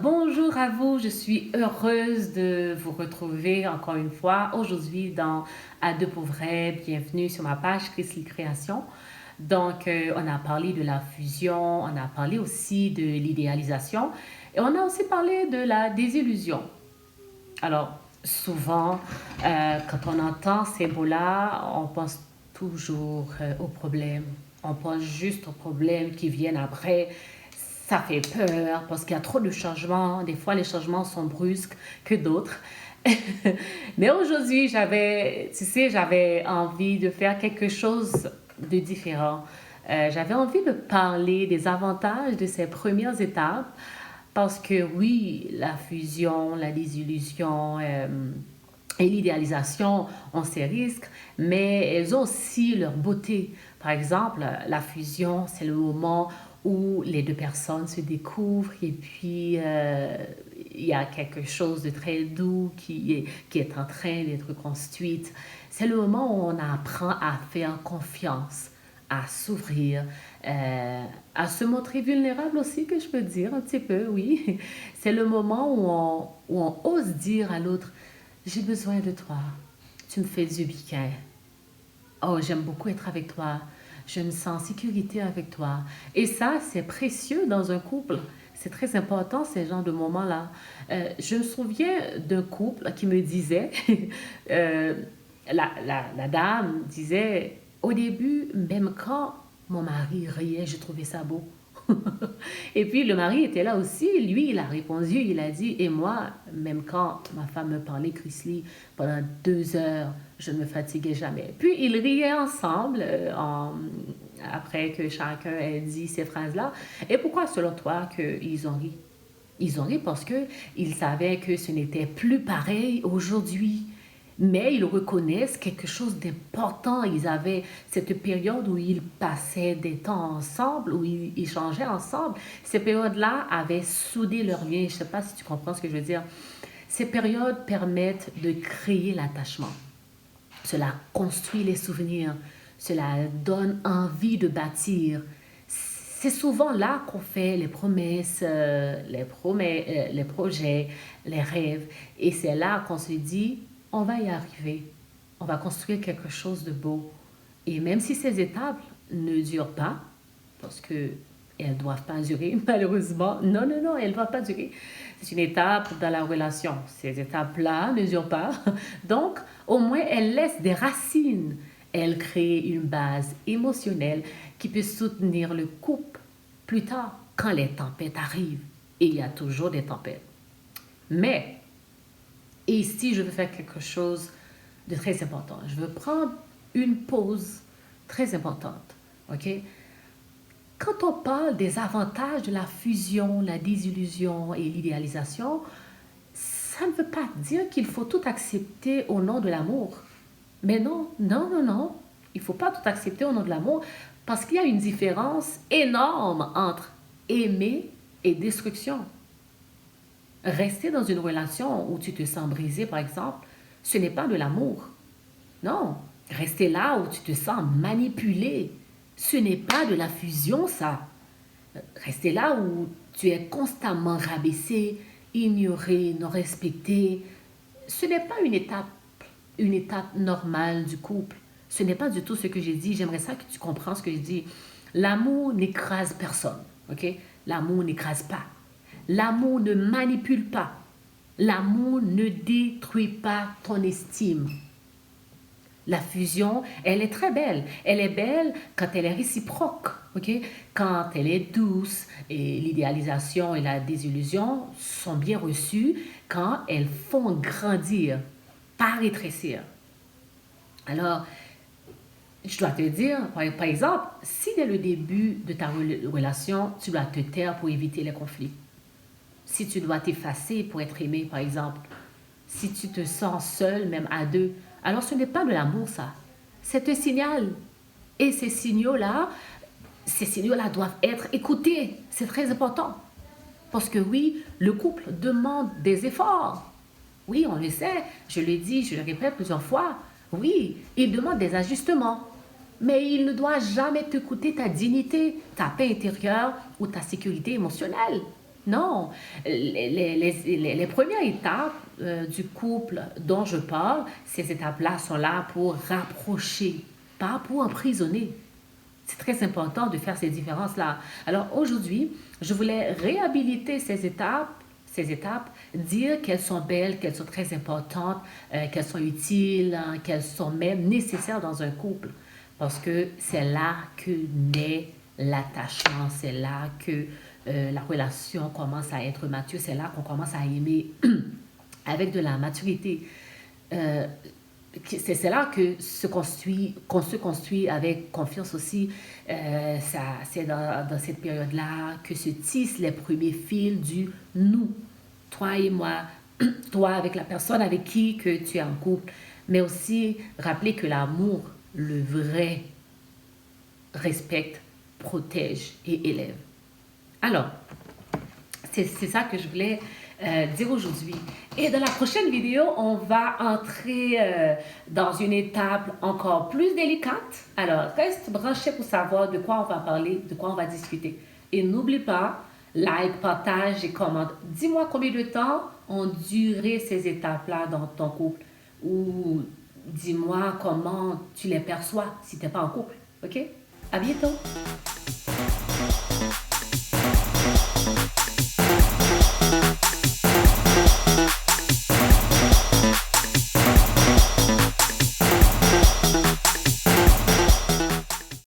Bonjour à vous, je suis heureuse de vous retrouver encore une fois aujourd'hui dans À deux pour vrai. Bienvenue sur ma page Chrisley Création. On a parlé de la fusion, on a parlé aussi de l'idéalisation et on a aussi parlé de la désillusion. Alors, souvent, quand on entend ces mots-là, on pense toujours aux problèmes. On pense juste aux problèmes qui viennent après. Ça fait peur parce qu'il y a trop de changements. Des fois, les changements sont brusques que d'autres. Mais aujourd'hui, j'avais envie de faire quelque chose de différent. J'avais envie de parler des avantages de ces premières étapes parce que oui, la fusion, la désillusion et l'idéalisation ont ses risques, mais elles ont aussi leur beauté. Par exemple, la fusion, c'est le moment où les deux personnes se découvrent et puis il y a quelque chose de très doux qui est en train d'être construite. C'est le moment où on apprend à faire confiance, à s'ouvrir, à se montrer vulnérable aussi, que je peux dire un petit peu, oui. C'est le moment où on ose dire à l'autre, j'ai besoin de toi, tu me fais du bien. Oh, j'aime beaucoup être avec toi. Je me sens en sécurité avec toi. Et ça, c'est précieux dans un couple. C'est très important, ces genres de moments-là. Je me souviens d'un couple qui me disait, euh, la dame disait, au début, même quand mon mari riait, je trouvais ça beau. Et puis le mari était là aussi, lui il a répondu, il a dit, et moi, même quand ma femme me parlait, Chrisley, pendant 2 heures, je ne me fatiguais jamais. Puis ils riaient ensemble après que chacun ait dit ces phrases-là. Et pourquoi selon toi qu'ils ont ri? Ils ont ri parce qu'ils savaient que ce n'était plus pareil aujourd'hui. Mais ils reconnaissent quelque chose d'important. Ils avaient cette période où ils passaient des temps ensemble, où ils échangeaient ensemble. Ces périodes-là avaient soudé leurs liens. Je ne sais pas si tu comprends ce que je veux dire. Ces périodes permettent de créer l'attachement. Cela construit les souvenirs. Cela donne envie de bâtir. C'est souvent là qu'on fait les promesses, les projets, les rêves. Et c'est là qu'on se dit, on va y arriver. On va construire quelque chose de beau. Et même si ces étapes ne durent pas, parce que elles ne doivent pas durer, malheureusement. Non, non, non, elles ne doivent pas durer. C'est une étape dans la relation. Ces étapes-là ne durent pas. Donc, au moins, elles laissent des racines. Elles créent une base émotionnelle qui peut soutenir le couple plus tard, quand les tempêtes arrivent. Et il y a toujours des tempêtes. Mais, et ici, je veux faire quelque chose de très important. Je veux prendre une pause très importante. OK? Quand on parle des avantages de la fusion, la désillusion et l'idéalisation, ça ne veut pas dire qu'il faut tout accepter au nom de l'amour. Mais non, non, non, non. Il ne faut pas tout accepter au nom de l'amour parce qu'il y a une différence énorme entre aimer et destruction. Rester dans une relation où tu te sens brisé, par exemple, ce n'est pas de l'amour. Non, rester là où tu te sens manipulé, ce n'est pas de la fusion, ça. Rester là où tu es constamment rabaissé, ignoré, non respecté, ce n'est pas une étape normale du couple. Ce n'est pas du tout ce que j'ai dit. J'aimerais ça que tu comprends ce que je dis. L'amour n'écrase personne, ok? L'amour n'écrase pas. L'amour ne manipule pas. L'amour ne détruit pas ton estime. La fusion, elle est très belle. Elle est belle quand elle est réciproque, ok? Quand elle est douce et l'idéalisation et la désillusion sont bien reçues quand elles font grandir, pas rétrécir. Alors, je dois te dire, par exemple, si dès le début de ta relation, tu dois te taire pour éviter les conflits, si tu dois t'effacer pour être aimé, par exemple, si tu te sens seul, même à deux, alors ce n'est pas de l'amour, ça. C'est un signal. Et ces signaux-là doivent être écoutés. C'est très important. Parce que oui, le couple demande des efforts. Oui, on le sait, je le dis, je le répète plusieurs fois. Oui, il demande des ajustements. Mais il ne doit jamais te coûter ta dignité, ta paix intérieure ou ta sécurité émotionnelle. Non, les premières étapes du couple dont je parle, ces étapes-là sont là pour rapprocher, pas pour emprisonner. C'est très important de faire ces différences-là. Alors aujourd'hui, je voulais réhabiliter ces étapes, dire qu'elles sont belles, qu'elles sont très importantes, qu'elles sont utiles, hein, qu'elles sont même nécessaires dans un couple. Parce que c'est là que naît l'attachement, c'est là que la relation commence à être mature, c'est là qu'on commence à aimer avec de la maturité. Euh, c'est là qu'on se construit avec confiance aussi. C'est dans cette période-là que se tissent les premiers fils du nous. Toi et moi, toi avec la personne avec qui que tu es en couple. Mais aussi rappeler que l'amour, le vrai, respecte, protège et élève. Alors, c'est ça que je voulais dire aujourd'hui. Et dans la prochaine vidéo, on va entrer dans une étape encore plus délicate. Alors, reste branché pour savoir de quoi on va parler, de quoi on va discuter. Et n'oublie pas, like, partage et commente. Dis-moi combien de temps ont duré ces étapes-là dans ton couple. Ou dis-moi comment tu les perçois si tu n'es pas en couple. OK? À bientôt!